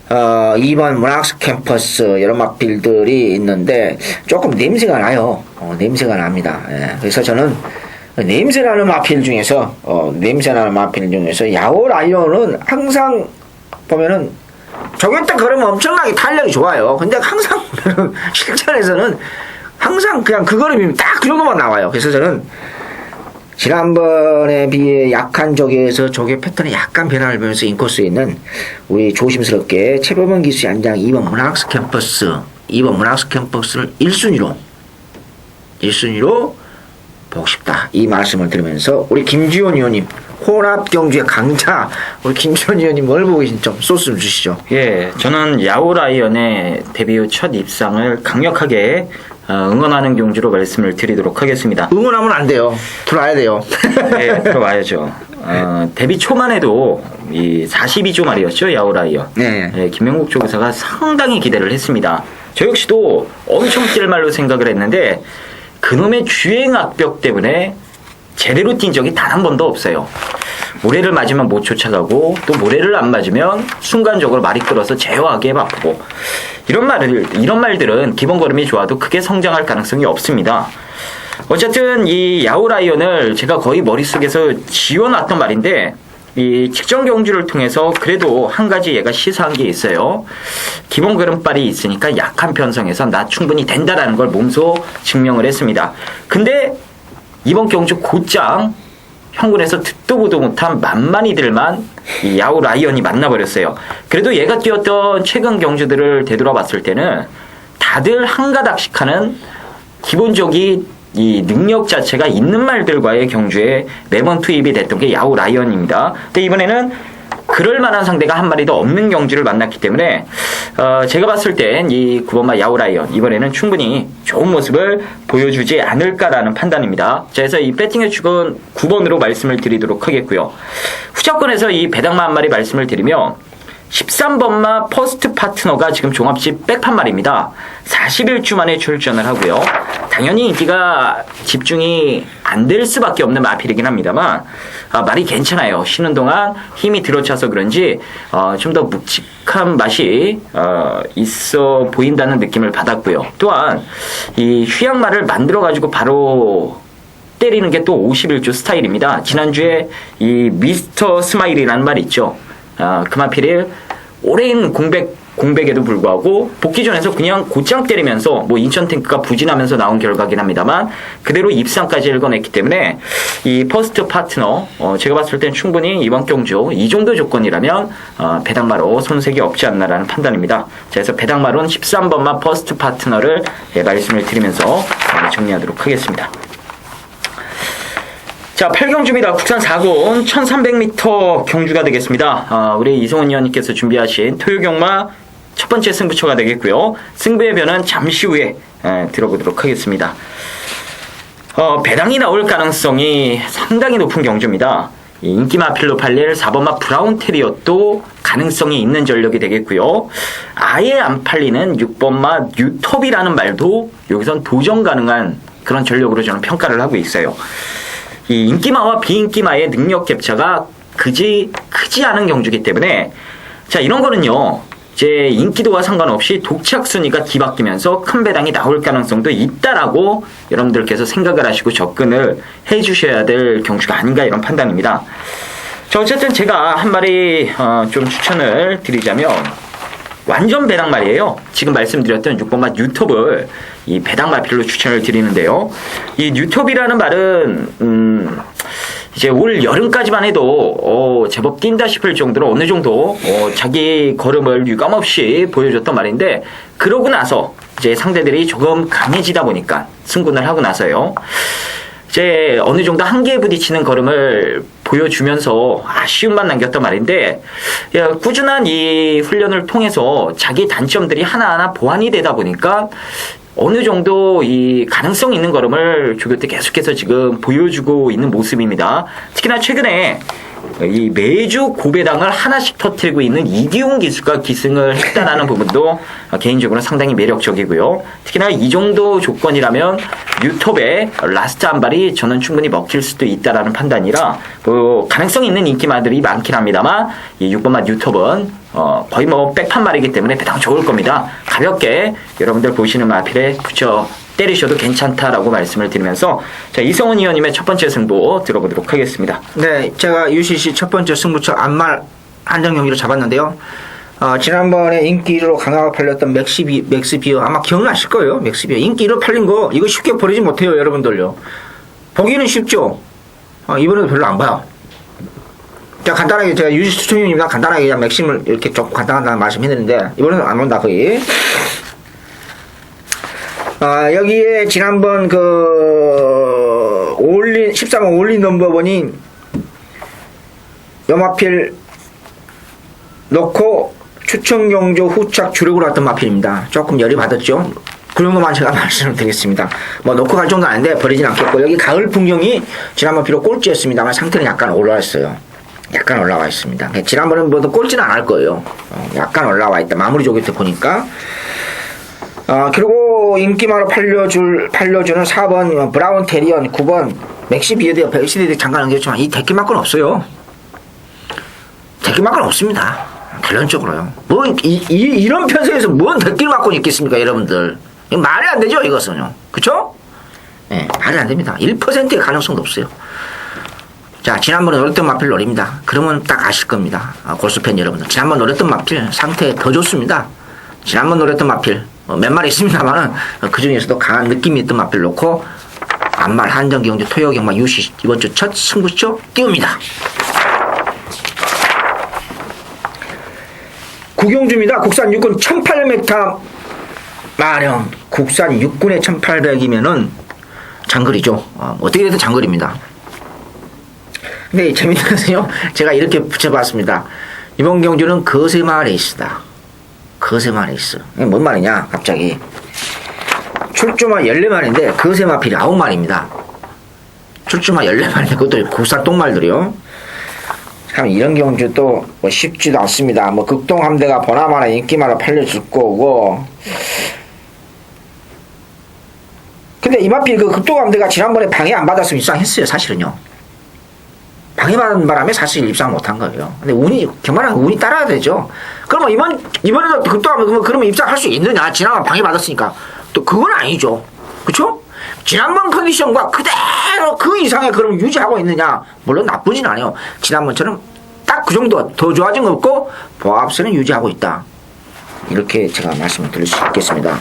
2번 문학스 캠퍼스 이런 마필들이 있는데 조금 냄새가 나요. 냄새가 납니다. 예. 그래서 저는 냄새나는 마필 중에서 야오 라이온은 항상 보면은 저게 딱 그러면 엄청나게 탄력이 좋아요. 근데 항상 보면은 실전에서는 항상 그냥 그 그림이 딱 그 정도만 나와요. 그래서 저는 지난번에 비해 약한 조개에서 조개 패턴에 약간 변화를 보면서 인코스에 있는 우리 조심스럽게 최범원 기수의 안장 2번 문학스 캠퍼스를 1순위로 보고 싶다. 이 말씀을 들으면서 우리 김지원 의원님, 혼합 경주의 강자 우리 김지원 의원님 뭘 보고 계신지 좀 소스 좀 주시죠. 예, 저는 야오 라이언의 데뷔 후 첫 입상을 강력하게 응원하는 경주로 말씀을 드리도록 하겠습니다. 응원하면 안 돼요. 들어와야 돼요. 네, 들어와야죠. 데뷔 초만 해도 이 42조 말이었죠, 야오 라이언. 네. 네, 김명국 조교사가 상당히 기대를 했습니다. 저 역시도 엄청 뛸 말로 생각을 했는데 그놈의 주행 악벽 때문에 제대로 뛴 적이 단 한 번도 없어요. 모래를 맞으면 못 쫓아가고 또 모래를 안 맞으면 순간적으로 말이 끌어서 제어하기에 바쁘고 이런 말들은 기본 걸음이 좋아도 크게 성장할 가능성이 없습니다. 어쨌든 이 야오 라이언을 제가 거의 머릿속에서 지워놨던 말인데 이 직전 경주를 통해서 그래도 한 가지 얘가 시사한 게 있어요. 기본 걸음발이 있으니까 약한 편성에서 나 충분히 된다라는 걸 몸소 증명을 했습니다. 근데 이번 경주 곧장 현군에서 듣도 보도 못한 만만이들만 이 야오 라이언이 만나버렸어요. 그래도 얘가 뛰었던 최근 경주들을 되돌아봤을 때는 다들 한 가닥씩 하는 기본적인 이 능력 자체가 있는 말들과의 경주에 매번 투입이 됐던 게 야오 라이언입니다. 근데 이번에는 그럴 만한 상대가 한 마리도 없는 경주를 만났기 때문에 제가 봤을 땐 이 9번마 야오 라이언 이번에는 충분히 좋은 모습을 보여주지 않을까라는 판단입니다. 자, 그래서 이 배팅의 축은 9번으로 말씀을 드리도록 하겠고요. 후자권에서 이 배당마 한 마리 말씀을 드리면 13번마 퍼스트 파트너가 지금 종합집 백판 말입니다. 41주 만에 출전을 하고요. 당연히 인기가 집중이 안 될 수밖에 없는 마필이긴 합니다만 말이 괜찮아요. 쉬는 동안 힘이 들어차서 그런지 좀 더 묵직한 맛이 있어 보인다는 느낌을 받았고요. 또한 이 휴양말을 만들어가지고 바로 때리는 게 또 51주 스타일입니다. 지난주에 이 미스터 스마일이라는 말 있죠. 그 마필이 오랜 공백에도 불구하고 복귀전에서 그냥 곧장 때리면서 뭐 인천 탱크가 부진하면서 나온 결과긴 합니다만 그대로 입상까지 읽어냈기 때문에 이 퍼스트 파트너 제가 봤을 땐 충분히 이번 경주 이 정도 조건이라면 배당마로 손색이 없지 않나라는 판단입니다. 자, 그래서 배당마론 13번마 퍼스트 파트너를 말씀을 드리면서 정리하도록 하겠습니다. 자, 8경주입니다. 국산 4군 1300m 경주가 되겠습니다. 우리 이성훈 의원님께서 준비하신 토요경마 첫 번째 승부처가 되겠고요. 승부의 변은 잠시 후에 들어보도록 하겠습니다. 배당이 나올 가능성이 상당히 높은 경주입니다. 인기 마필로 팔릴 4번마 브라운 테리어도 가능성이 있는 전력이 되겠고요. 아예 안 팔리는 6번마 뉴톱이라는 말도 여기선 도전 가능한 그런 전력으로 저는 평가를 하고 있어요. 이 인기마와 비인기마의 능력 격차가 크지 않은 경주이기 때문에 자, 이런 거는요 제 인기도와 상관없이 독착 순위가 뒤바뀌면서 큰 배당이 나올 가능성도 있다라고 여러분들께서 생각을 하시고 접근을 해주셔야 될 경주가 아닌가 이런 판단입니다. 자, 어쨌든 제가 한 마리 좀 추천을 드리자면 완전 배당 말이에요. 지금 말씀드렸던 6번마 뉴톱을 이 배당 마필로 추천을 드리는데요. 이 뉴톱이라는 말은 이제 올 여름까지만 해도 제법 뛴다 싶을 정도로 어느 정도 자기 걸음을 유감없이 보여줬던 말인데 그러고 나서 이제 상대들이 조금 강해지다 보니까 승군을 하고 나서요. 이제 어느 정도 한계에 부딪히는 걸음을 보여주면서 아쉬움만 남겼단 말인데, 꾸준한 이 훈련을 통해서 자기 단점들이 하나하나 보완이 되다 보니까 어느 정도 이 가능성 있는 걸음을 조교태 계속해서 지금 보여주고 있는 모습입니다. 특히나 최근에 이 매주 고배당을 하나씩 터뜨리고 있는 이기훈 기수가 기승을 했다라는 부분도 개인적으로 상당히 매력적이고요. 특히나 이 정도 조건이라면 유톱에 라스트 한 발이 저는 충분히 먹힐 수도 있다라는 판단이라 가능성 있는 인기마들이 많긴 합니다만 이 6번맛 유톱은 거의 뭐 백판 말이기 때문에 배당 좋을 겁니다. 가볍게 여러분들 보시는 마필에 붙여 때리셔도 괜찮다라고 말씀을 드리면서 자, 이성훈 의원님의 첫 번째 승부 들어보도록 하겠습니다. 네, 제가 UCC 첫 번째 승부처 안말 한정 경기로 잡았는데요. 지난번에 인기 1위로 강하게 팔렸던 맥스비어 아마 기억나실 거예요. 맥스비어 인기 1위로 팔린 거 이거 쉽게 버리지 못해요, 여러분들요. 보기는 쉽죠. 이번에도 별로 안 봐요. 자, 간단하게 제가 UCC 추천위원님이랑 간단하게 그냥 맥심을 이렇게 좀 간단하다는 말씀해드렸는데 이번에는 안 온다 거의. 여기에 지난번 13번 올린 넘버원이 염화필 넣고 추천경조 후착 주력으로 왔던 마필입니다. 조금 열이 받았죠. 그 정도만 제가 말씀을 드리겠습니다. 뭐 넣고 갈 정도는 아닌데 버리진 않겠고, 여기 가을 풍경이 지난번 비록 꼴찌였습니다만 상태는 약간 올라와 있어요. 약간 올라와 있습니다. 지난번엔 뭐도 꼴찌는 안 할 거예요. 약간 올라와 있다. 마무리 조기 때 보니까. 그리고 인기마로 팔려주는 4번 브라운 테리언, 9번 맥시 비어드와 벨시디드 잠깐 넘겼지만 이 대기막은 없어요. 대기막은 없습니다. 결론적으로요. 뭐 이런 편성에서 뭔 대기를 갖고 있겠습니까, 여러분들? 이거 말이 안 되죠, 이것은요. 그쵸? 네, 말이 안 됩니다. 1%의 가능성도 없어요. 자, 지난번에 노렸던 마필 노립니다. 그러면 딱 아실 겁니다. 골수팬 여러분들. 지난번 노렸던 마필 상태 더 좋습니다. 지난번 노렸던 마필 몇 마리 있습니다만은 그 중에서도 강한 느낌이 있던 마필 놓고 안말 한정경주 토요경마 유시 이번 주 첫 승부처 띄웁니다. 구경주입니다. 국산 육군 1800m 마령. 국산 육군의 1800이면은 장거리죠. 어떻게 해도 장거리입니다. 근데 재밌는 것은요, 제가 이렇게 붙여봤습니다. 이번 경주는 거세마 레이스다. 거세마 레이스. 이게 뭔 말이냐, 갑자기. 출주마 14마리인데, 거세마 필이 9마리입니다. 출주마 14마리인데, 그것도 국산 똥말들이요. 참, 이런 경주도 뭐 쉽지도 않습니다. 뭐, 극동함대가 보나마나 인기마나 팔려줄 거고. 근데 이마필 그 극동함대가 지난번에 방해 안 받았으면 입상했어요, 사실은요. 방해받은 바람에 사실 입상 못한 거예요. 근데 경마는 운이 따라야 되죠. 그러면 이번에도 극동하면 그러면 입상할 수 있느냐? 지난번 방해받았으니까. 또 그건 아니죠. 그쵸? 지난번 컨디션과 그대로 그 이상의 그럼 유지하고 있느냐? 물론 나쁘진 않아요. 지난번처럼 딱 그 정도 더 좋아진 거 없고, 보합세는 유지하고 있다. 이렇게 제가 말씀을 드릴 수 있겠습니다.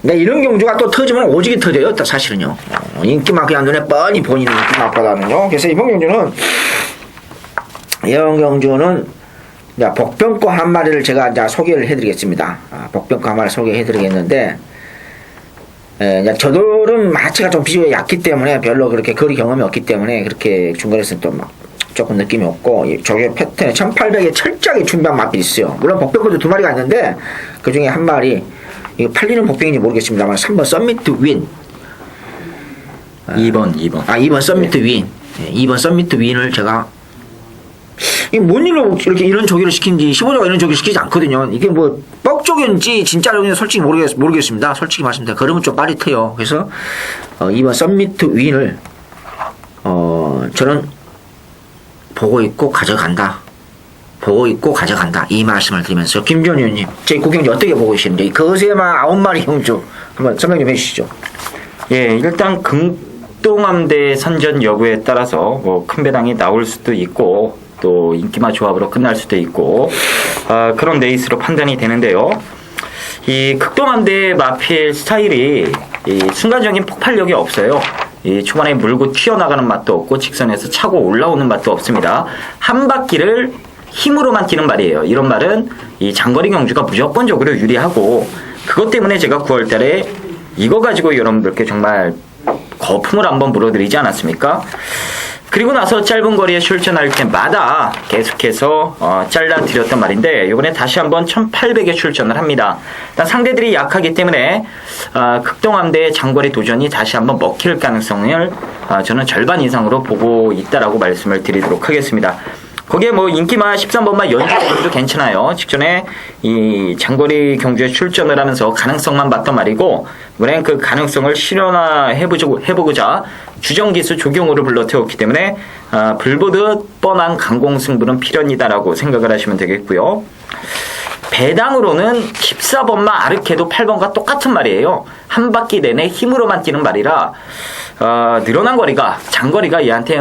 근데 이런 경주가 또 터지면 오지게 터져요, 사실은요. 인기만 그냥 눈에 뻔히 보이는 인기만보다는요. 그래서 이번 경주는 이제 복병고 한 마리를 제가 이제 소개를 해드리겠습니다. 복병고 한 마리 소개해드리겠는데, 이제 저들은 마취가 좀 비교에 약기 때문에 별로 그렇게 거리 경험이 없기 때문에 그렇게 중간에서는 또 막 조금 느낌이 없고, 저게 패턴에 1800에 철저하게 준비한 맛이 있어요. 물론 복병고도 2마리가 있는데, 그 중에 한 마리, 이거 팔리는 복병인지 모르겠습니다만 3번 썸미트 윈, 2번 썸미트 윈, 2번 썸미트 윈을 제가 이게 뭔 일로 이렇게 이런 조기를 시킨지, 15조가 이런 조기를 시키지 않거든요. 이게 뭐 뻑조기인지 진짜로인지 솔직히 모르겠습니다. 솔직히 말씀드려. 걸으면 좀 빠릿해요. 그래서 2번 썸미트 윈을 저는 보고 있고 가져간다. 이 말씀을 드리면서 김지원 의원님, 제 구경주 어떻게 보고 계시는지 거세마 9마리 경주 한번 설명 좀 해주시죠. 예, 일단 극동함대 선전 여부에 따라서 뭐 큰 배당이 나올 수도 있고 또 인기마 조합으로 끝날 수도 있고 그런 레이스로 판단이 되는데요. 이 극동함대 마필 스타일이 이 순간적인 폭발력이 없어요. 이 초반에 물고 튀어나가는 맛도 없고 직선에서 차고 올라오는 맛도 없습니다. 한 바퀴를 힘으로만 뛰는 말이에요. 이런 말은 이 장거리 경주가 무조건적으로 유리하고, 그것 때문에 제가 9월달에 이거 가지고 여러분들께 정말 거품을 한번 물어드리지 않았습니까? 그리고 나서 짧은 거리에 출전할 때마다 계속해서 잘라드렸단 말인데 이번에 다시 한번 1800에 출전을 합니다. 일단 상대들이 약하기 때문에 극동함대의 장거리 도전이 다시 한번 먹힐 가능성을 저는 절반 이상으로 보고 있다라고 말씀을 드리도록 하겠습니다. 거기에 뭐 인기마 13번마 연주도 괜찮아요. 직전에 이 장거리 경주에 출전을 하면서 가능성만 봤단 말이고 이번엔 그 가능성을 실현해보고자 주정기수 조경호를 불러 태웠기 때문에 불보듯 뻔한 강공승부는 필연이다라고 생각을 하시면 되겠고요. 배당으로는 14번마 아르케도 8번과 똑같은 말이에요. 한 바퀴 내내 힘으로만 뛰는 말이라 늘어난 거리가 장거리가 얘한테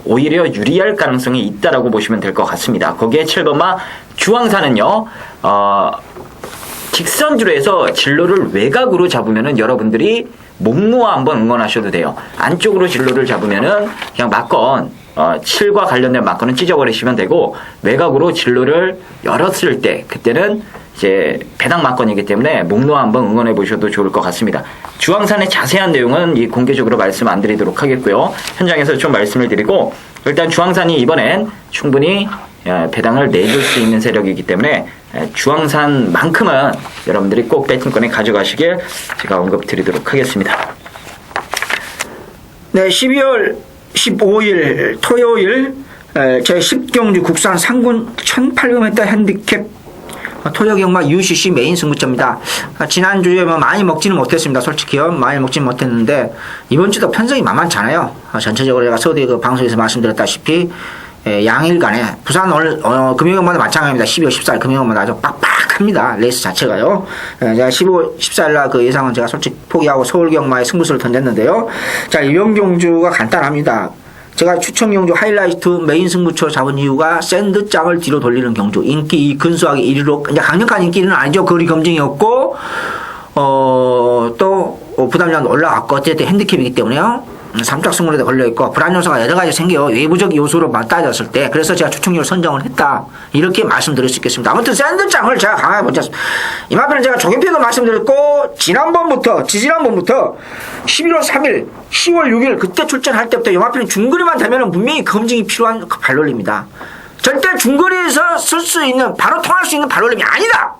오히려 유리할 가능성이 있다라고 보시면 될 것 같습니다. 거기에 7번마 주황사는요. 직선주로 해서 진로를 외곽으로 잡으면은 여러분들이 목 놓아 한번 응원하셔도 돼요. 안쪽으로 진로를 잡으면은 그냥 막건 7과 관련된 막건은 찢어버리시면 되고 외곽으로 진로를 열었을 때 그때는 이제 배당 막건이기 때문에 목 놓아 한번 응원해 보셔도 좋을 것 같습니다. 주황산의 자세한 내용은 이 공개적으로 말씀 안 드리도록 하겠고요. 현장에서 좀 말씀을 드리고 일단 주황산이 이번엔 충분히 배당을 내줄 수 있는 세력이기 때문에 주황산만큼은 여러분들이 꼭 배팅권에 가져가시길 제가 언급 드리도록 하겠습니다. 네, 12월 15일 토요일 제10경주 국산 상군 1800m 핸디캡 토요경마 UCC 메인 승부처입니다. 지난주에 뭐 많이 먹지는 못했습니다. 솔직히요. 많이 먹지는 못했는데 이번 주도 편성이 만만찮아요. 전체적으로 제가 서두에 그 방송에서 말씀드렸다시피 양일간에 부산 오늘 금요일마다 마찬가지입니다. 12월 14일 금요일마다 아주 빡빡합니다. 레이스 자체가요. 제가 15, 14일 날 그 예상은 제가 솔직히 포기하고 서울경마에 승부수를 던졌는데요. 자, 이번 경주가 간단합니다. 제가 추천 경주 하이라이트 메인 승부처 잡은 이유가 샌드장을 뒤로 돌리는 경주. 인기 근소하게 1위로, 이제 강력한 인기는 아니죠. 거리 검증이었고, 또, 부담량 올라갔고, 어쨌든 핸디캡이기 때문에요. 3짝 승부에도 걸려있고, 불안 요소가 여러 가지 생겨요. 외부적 요소로만 따졌을 때. 그래서 제가 추천력을 선정을 했다. 이렇게 말씀드릴 수 있겠습니다. 아무튼 샌드장을 제가 강하게 보셨습니다. 이마표는 제가 조개표도 말씀드렸고, 지지난번부터 11월 3일, 10월 6일 그때 출전할 때부터 이마표는 중거리만 되면 분명히 검증이 필요한 그 발놀림입니다. 절대 중거리에서 쓸 수 있는, 바로 통할 수 있는 발놀림이 아니다!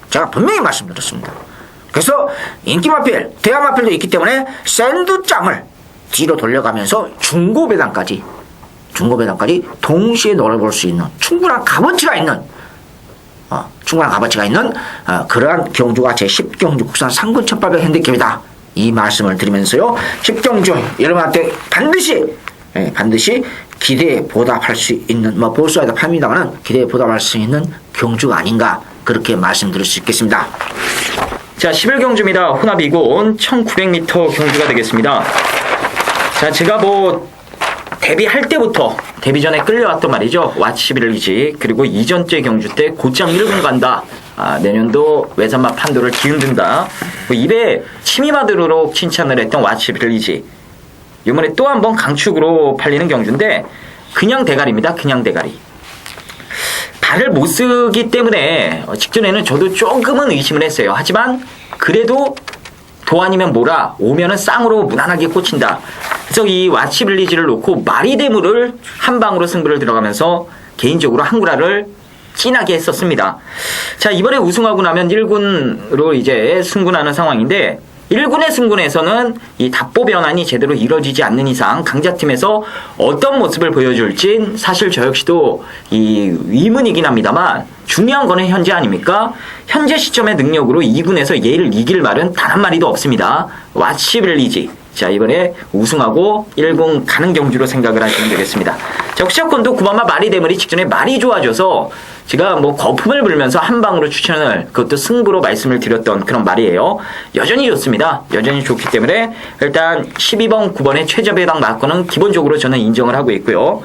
제가 분명히 말씀드렸습니다. 그래서 인기마필, 대화마필도 있기 때문에 샌드장을 뒤로 돌려가면서 중고배당까지 동시에 노려볼 수 있는 충분한 값어치가 있는 그러한 경주가 제10경주 국산 상군 1800 핸디캡이다. 이 말씀을 드리면서요. 10경주 여러분한테 반드시 기대에 보답할 수 있는 볼수에다 팝니다만 기대에 보답할 수 있는 경주가 아닌가 그렇게 말씀드릴 수 있겠습니다. 자, 11경주입니다. 혼합 2군 1900m 경주가 되겠습니다. 자, 제가 데뷔할 때부터 데뷔 전에 끌려왔던 말이죠. 왓츠 빌리지 그리고 이전째 경주 때 곧장 1군 간다. 내년도 외산마 판도를 뒤흔든다. 입에 침이 마르도록 칭찬을 했던 왓츠 빌리지. 이번에 또 한 번 강축으로 팔리는 경주인데 그냥 대가리입니다. 그냥 대가리. 발을 못 쓰기 때문에 직전에는 저도 조금은 의심을 했어요. 하지만 그래도 도 아니면 뭐라 오면은 쌍으로 무난하게 꽂힌다. 그래서 이 왓츠 빌리지를 놓고 마리데무를 한 방으로 승부를 들어가면서 개인적으로 한구라를 진하게 했었습니다. 자, 이번에 우승하고 나면 1군으로 이제 승군하는 상황인데 1군의 승군에서는 이 답보 변환이 제대로 이루어지지 않는 이상 강자팀에서 어떤 모습을 보여줄진 사실 저 역시도 이 의문이긴 합니다만 중요한 거는 현재 아닙니까? 현재 시점의 능력으로 2군에서 얘를 이길 말은 단 한 마리도 없습니다. 왓츠 빌리지. 자, 이번에 우승하고 1군 가는 경주로 생각을 하시면 되겠습니다. 자, 혹시건도 9번마 마리데물이 직전에 말이 좋아져서 제가 거품을 불면서 한 방으로 추천을 그것도 승부로 말씀을 드렸던 그런 말이에요. 여전히 좋습니다. 여전히 좋기 때문에 일단 12번, 9번의 최저배당 맞고는 기본적으로 저는 인정을 하고 있고요.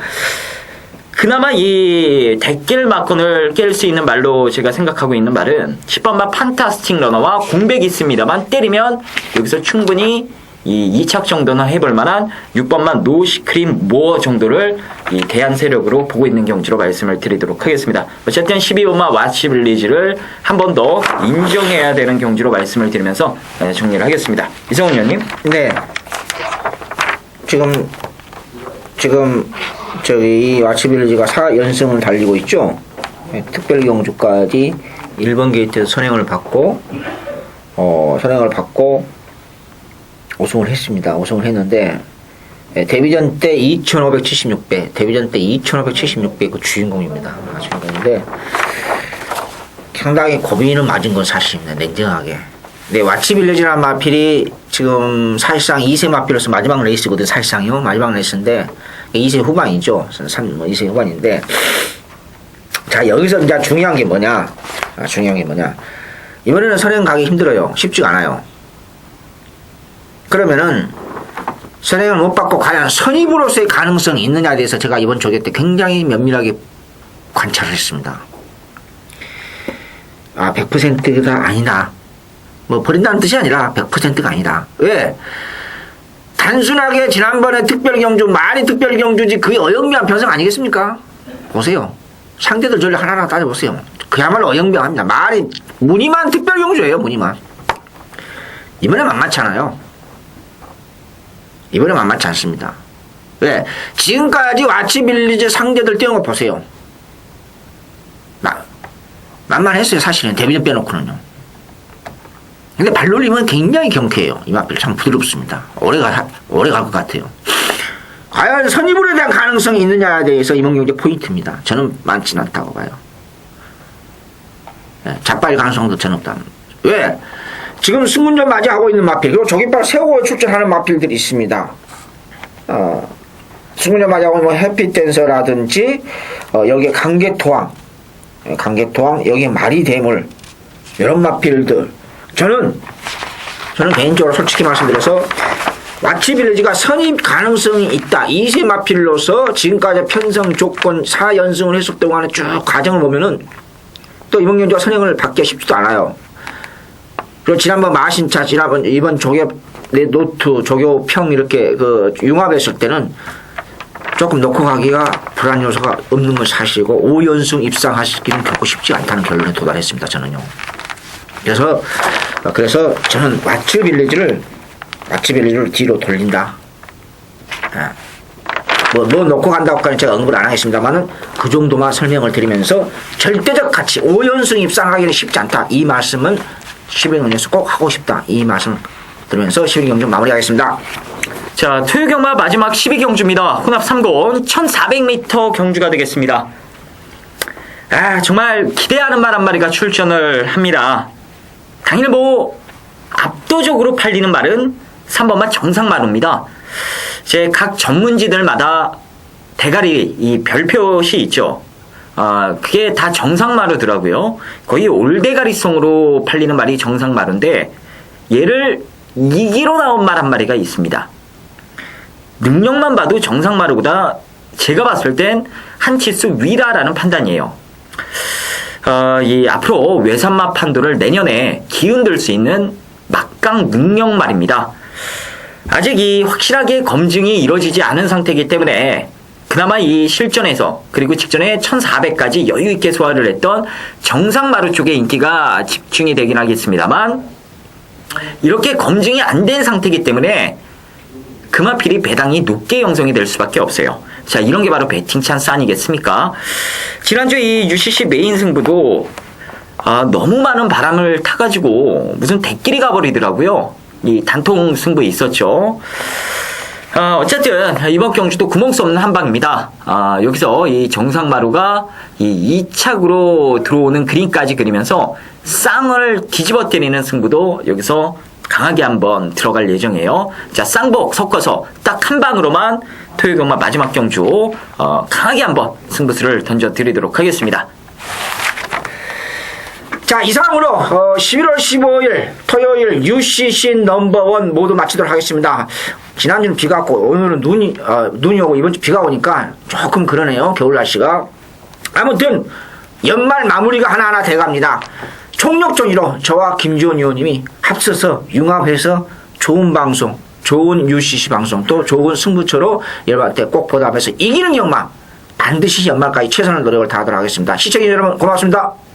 그나마 이 대길 막건을 깰 수 있는 말로 제가 생각하고 있는 말은 10번마 판타스틱 러너와 공백이 있습니다만 때리면 여기서 충분히 이 2착 정도는 해볼 만한 6번만 노시크림 모어 정도를 이 대안 세력으로 보고 있는 경지로 말씀을 드리도록 하겠습니다. 어쨌든 12번만 와치빌리지를 한 번 더 인정해야 되는 경지로 말씀을 드리면서 정리를 하겠습니다. 이성훈 의원님. 네. 지금 저기 이 와치빌리지가 4연승을 달리고 있죠. 네, 특별경주까지 1번 게이트에서 선행을 받고 우승을 했습니다. 우승을 했는데 데뷔전 때 2,576배, 데뷔전 때 2,576배 그 주인공입니다. 주인공인데 상당히 고민은 맞은 건 사실입니다. 냉정하게. 네, 와치빌리지라는 마필이 지금 사실상 2세 마필로서 마지막 레이스거든. 사실상요. 마지막 레이스인데 2세 후반이죠. 2세 후반인데 자, 여기서 이제 중요한 게 뭐냐? 이번에는 선행 가기 힘들어요. 쉽지가 않아요. 그러면은 선행을 못 받고 과연 선입으로서의 가능성이 있느냐에 대해서 제가 이번 조개 때 굉장히 면밀하게 관찰을 했습니다. 100%가 아니다. 뭐 버린다는 뜻이 아니라 100%가 아니다. 왜? 단순하게 지난번에 특별경주, 말이 특별경주지 그게 어영비한 편성 아니겠습니까? 보세요. 상대들 전략 하나하나 따져보세요. 그야말로 어영비합니다. 말이 무늬만 특별경주예요. 무늬만. 이번에 만만찮아요. 이번에 만만치 않습니다. 왜? 지금까지 와치빌리지 상대들 띄운 거 보세요. 만만했어요. 사실은 데뷔전 빼놓고는요. 근데 발놀림은 굉장히 경쾌해요. 이 마필 참 부드럽습니다. 오래 갈 것 같아요. 과연 선입으로에 대한 가능성이 있느냐에 대해서 이몽경제 포인트입니다. 저는 많지는 않다고 봐요. 네, 자빨 가능성도 저는 없다. 왜? 지금 승문전 맞이하고 있는 마필, 그리고 조깃발 세우고 출전하는 마필들이 있습니다. 승문전 맞이하고 있는 해피댄서라든지, 여기에 강개토왕, 여기에 마리대물, 이런 마필들. 저는 개인적으로 솔직히 말씀드려서, 와치빌리지가 선입 가능성이 있다. 2세 마필로서 지금까지 편성 조건 4연승을 했을 동안에 쭉 과정을 보면은, 또 이몽경제가 선행을 받기가 쉽지도 않아요. 그리고 지난번 마신차, 이번 조교, 노트, 조교평 이렇게 융합했을 때는 조금 놓고 가기가 불안 요소가 없는 건 사실이고, 5연승 입상하시기는 결코 쉽지 않다는 결론에 도달했습니다, 저는요. 그래서 저는 와치빌리지를 뒤로 돌린다. 뭐 놓고 간다고까지 제가 언급을 안 하겠습니다만은 그 정도만 설명을 드리면서 절대적 가치, 5연승 입상하기는 쉽지 않다. 이 말씀은 11경주에서 꼭 하고 싶다. 이 말씀 들으면서 12경주 마무리하겠습니다. 자, 토요경마 마지막 12경주입니다. 혼합 3권 1400m 경주가 되겠습니다. 정말 기대하는 말 한마리가 출전을 합니다. 당일 뭐 압도적으로 팔리는 말은 3번만 정상마루입니다. 제 각 전문지들마다 대가리 이 별표시 있죠. 그게 다 정상마루더라고요. 거의 올대가리송으로 팔리는 말이 정상마루인데 얘를 이기로 나온 말 한 마리가 있습니다. 능력만 봐도 정상마루보다 제가 봤을 땐 한 치수 위라라는 판단이에요. 이 앞으로 외산마 판도를 내년에 기운들 수 있는 막강 능력 말입니다. 아직 이 확실하게 검증이 이루어지지 않은 상태이기 때문에 그나마 이 실전에서 그리고 직전에 1400까지 여유있게 소화를 했던 정상마루 쪽의 인기가 집중이 되긴 하겠습니다만 이렇게 검증이 안 된 상태이기 때문에 금화필이 배당이 높게 형성이 될 수밖에 없어요. 자, 이런 게 바로 배팅 찬스 아니겠습니까? 지난주 이 UCC 메인 승부도 너무 많은 바람을 타가지고 무슨 대끼리 가버리더라고요. 이 단통 승부 있었죠. 어쨌든 이번 경주도 구멍 수 없는 한방입니다. 여기서 이 정상마루가 이 2착으로 들어오는 그림까지 그리면서 쌍을 뒤집어 때리는 승부도 여기서 강하게 한번 들어갈 예정이에요. 자, 쌍복 섞어서 딱 한 방으로만 토요일경마 마지막 경주 강하게 한번 승부수를 던져드리도록 하겠습니다. 자, 이상으로 11월 15일 토요일 UCC 넘버원 모두 마치도록 하겠습니다. 지난주는 비가 왔고 오늘은 눈이 오고 이번 주 비가 오니까 조금 그러네요. 겨울 날씨가. 아무튼 연말 마무리가 하나하나 돼갑니다. 총력전이로 저와 김지원 의원님이 합쳐서 융합해서 좋은 방송, 좋은 UCC 방송 또 좋은 승부처로 여러분한테 꼭 보답해서 이기는 영광 반드시 연말까지 최선의 노력을 다하도록 하겠습니다. 시청자 여러분 고맙습니다.